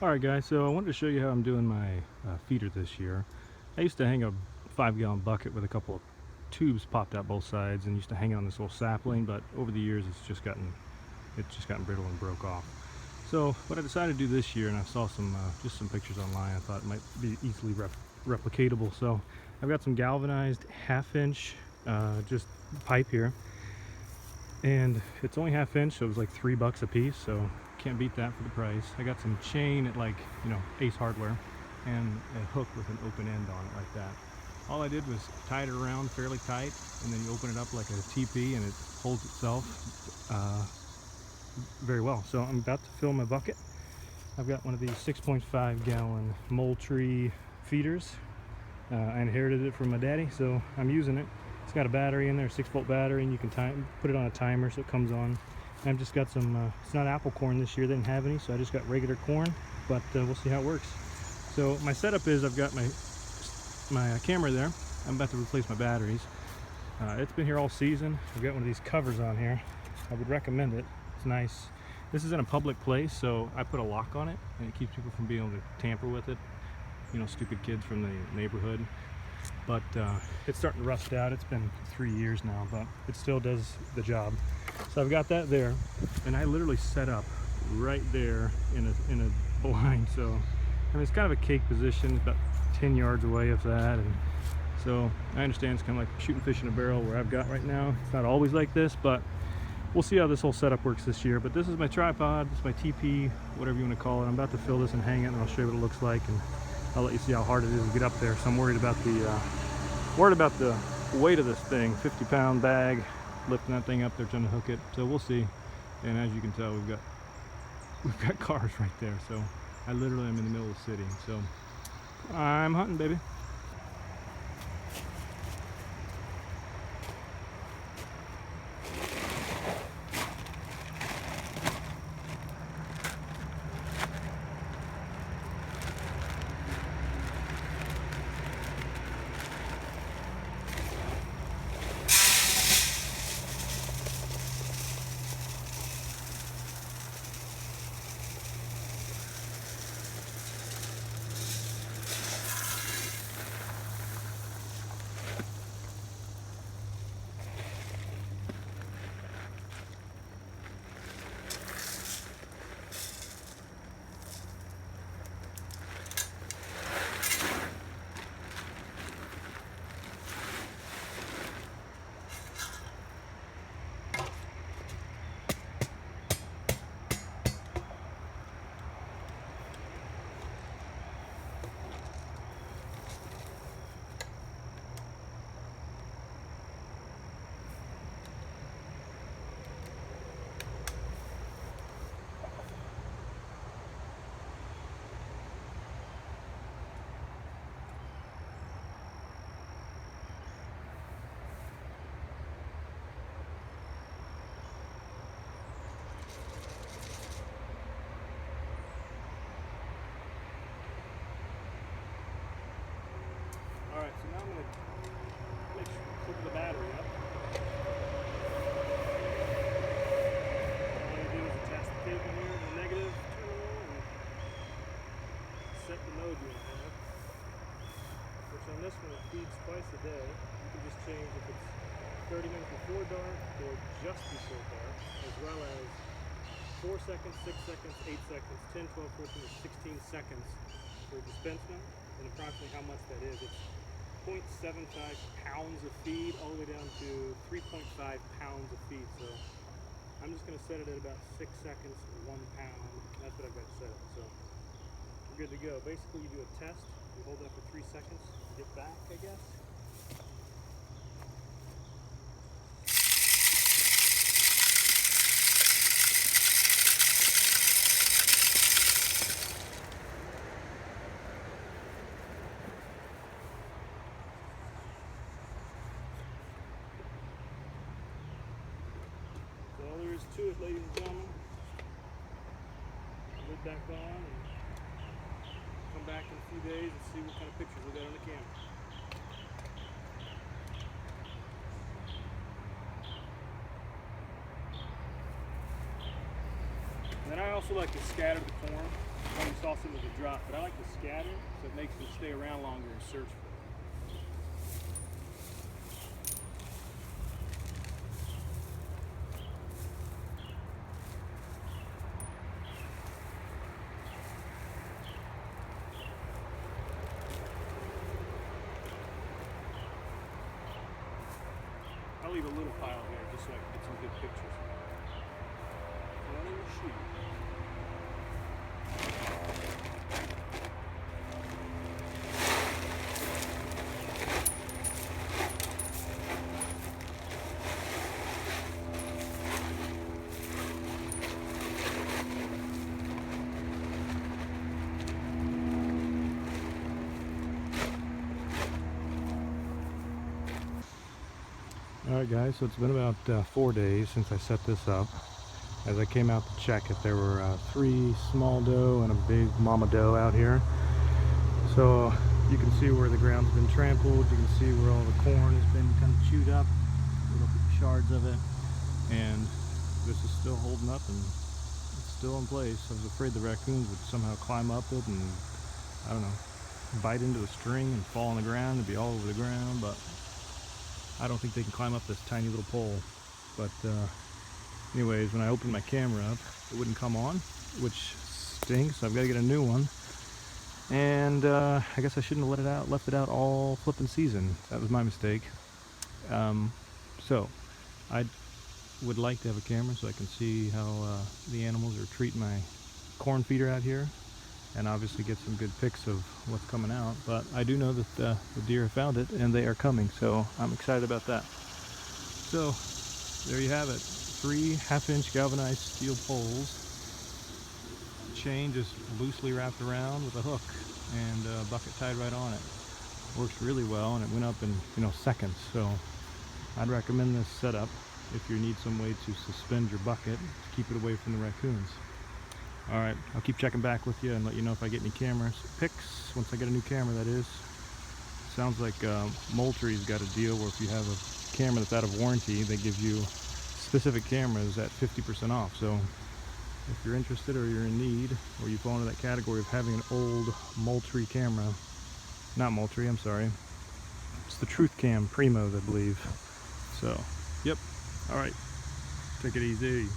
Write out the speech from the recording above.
Alright guys, so I wanted to show you how I'm doing my feeder this year. I used to hang a 5-gallon bucket with a couple of tubes popped out both sides and used to hang it on this little sapling, but over the years it's just gotten brittle and broke off. So what I decided to do this year, and I saw some just some pictures online, I thought it might be easily replicatable. So I've got some galvanized 1/2 inch just pipe here, and it's only 1/2 inch, so it was like $3 a piece, so can't beat that for the price. I got some chain at, like, Ace Hardware, and a hook with an open end on it like that. All I did was tie it around fairly tight, and then you open it up like a TP and it holds itself very well. So I'm about to fill my bucket. I've got one of these 6.5 gallon Moultrie feeders. I inherited it from my daddy, so I'm using it. It's got a battery in there, a 6-volt battery, and you can put it on a timer so it comes on. I've just got some, it's not apple corn this year, they didn't have any, so I just got regular corn, but we'll see how it works. So my setup is I've got my camera there. I'm about to replace my batteries. It's been here all season. I've got one of these covers on here. I would recommend it. It's nice. This is in a public place, so I put a lock on it, and it keeps people from being able to tamper with it. Stupid kids from the neighborhood. But it's starting to rust out. It's been 3 years now, but it still does the job. So I've got that there, and I literally set up right there in a blind. So I mean, it's kind of a cake position, about 10 yards away of that, and so I understand it's kind of like shooting fish in a barrel where I've got right now. It's not always like this, but we'll see how this whole setup works this year. But this is my tripod, this is my TP, whatever you want to call it. I'm about to fill this and hang it, and I'll show you what it looks like, and I'll let you see how hard it is to get up there. So I'm worried about the weight of this thing. 50-pound bag, lifting that thing up there, trying to hook it. So we'll see. And as you can tell, we've got cars right there. So I literally am in the middle of the city. So I'm hunting, baby. Alright, so now I'm going to make sure to hook the battery up. All you do is attach the cable here to the negative terminal and set the mode you want to have. Which on this one it feeds twice a day. You can just change if it's 30 minutes before dark or just before dark, as well as 4 seconds, 6 seconds, 8 seconds, 10, 12, 14, or 16 seconds for dispensement, and approximately how much that is. It's 0.75 pounds of feed all the way down to 3.5 pounds of feed. So I'm just going to set it at about 6 seconds, 1 pound. That's what I've got set up. So we're good to go. Basically, you do a test. You hold it up for 3 seconds, get back, I guess. All there is to it, ladies and gentlemen. Lid back on and come back in a few days and see what kind of pictures we got on the camera. And then I also like to scatter the corn you saw some of the drop, but I like to scatter so it makes them stay around longer and search for it. I'll leave a little pile here just so I can get some good pictures. Running the shoe. Alright guys, so it's been about 4 days since I set this up. As I came out to check it, there were 3 small doe and a big mama doe out here. So you can see where the ground's been trampled, you can see where all the corn has been kind of chewed up, little shards of it, and this is still holding up and it's still in place. I was afraid the raccoons would somehow climb up it and, I don't know, bite into the string and fall on the ground and be all over the ground, but I don't think they can climb up this tiny little pole. But anyways, when I opened my camera up, it wouldn't come on, which stinks. So I've got to get a new one. And I guess I shouldn't have left it out all flipping season. That was my mistake. So I would like to have a camera so I can see how the animals are treating my corn feeder out here, and obviously get some good pics of what's coming out. But I do know that the deer have found it and they are coming, so I'm excited about that. So there you have it, 3 half-inch galvanized steel poles, chain just loosely wrapped around with a hook, and a bucket tied right on it. Works really well, and it went up in seconds. So I'd recommend this setup if you need some way to suspend your bucket to keep it away from the raccoons. Alright, I'll keep checking back with you and let you know if I get any camera pics once I get a new camera, that is. Sounds like Moultrie's got a deal where if you have a camera that's out of warranty, they give you specific cameras at 50% off. So if you're interested or you're in need, or you fall into that category of having an old Moultrie camera, not Moultrie, I'm sorry, it's the Truth Cam Primos, I believe. So, yep, alright, take it easy.